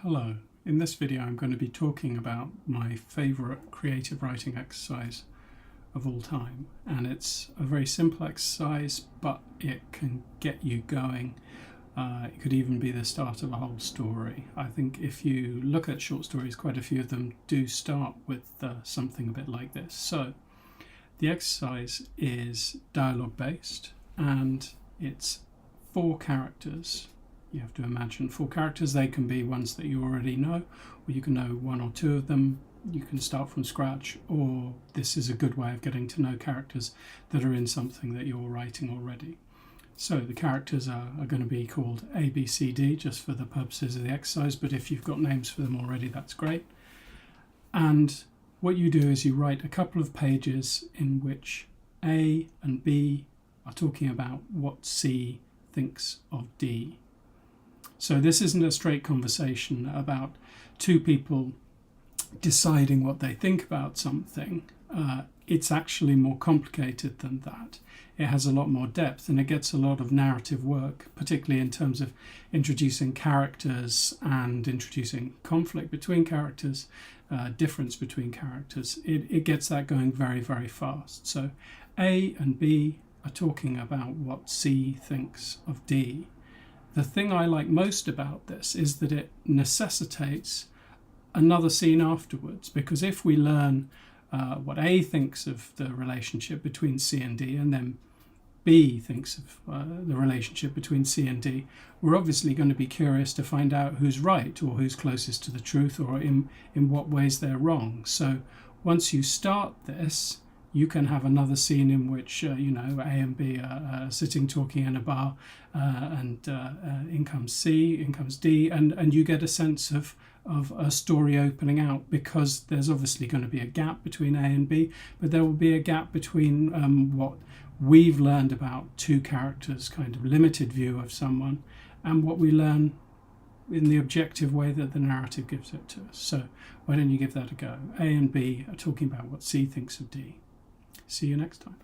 Hello, in this video I'm going to be talking about my favourite creative writing exercise of all time, and it's a very simple exercise but it can get you going. It could even be the start of a whole story. I think if you look at short stories, quite a few of them do start with something a bit like this. So the exercise is dialogue based and it's 4 characters. You have to imagine 4 characters. They can be ones that you already know, or you can know 1 or 2 of them. You can start from scratch, or this is a good way of getting to know characters that are in something that you're writing already. So the characters are going to be called A, B, C, D, just for the purposes of the exercise, but if you've got names for them already, that's great. And what you do is you write a couple of pages in which A and B are talking about what C thinks of D. So this isn't a straight conversation about 2 people deciding what they think about something. It's actually more complicated than that. It has a lot more depth and it gets a lot of narrative work, particularly in terms of introducing characters and introducing conflict between characters, difference between characters. It gets that going very, very fast. So A and B are talking about what C thinks of D. The thing I like most about this is that it necessitates another scene afterwards, because if we learn what A thinks of the relationship between C and D, and then B thinks of the relationship between C and D, we're obviously going to be curious to find out who's right or who's closest to the truth, or in what ways they're wrong. So once you start this, you can have another scene in which A and B are sitting talking in a bar, and in comes C, in comes D, and you get a sense of a story opening out, because there's obviously going to be a gap between A and B, but there will be a gap between what we've learned about 2 characters, kind of limited view of someone, and what we learn in the objective way that the narrative gives it to us. So why don't you give that a go? A and B are talking about what C thinks of D. See you next time.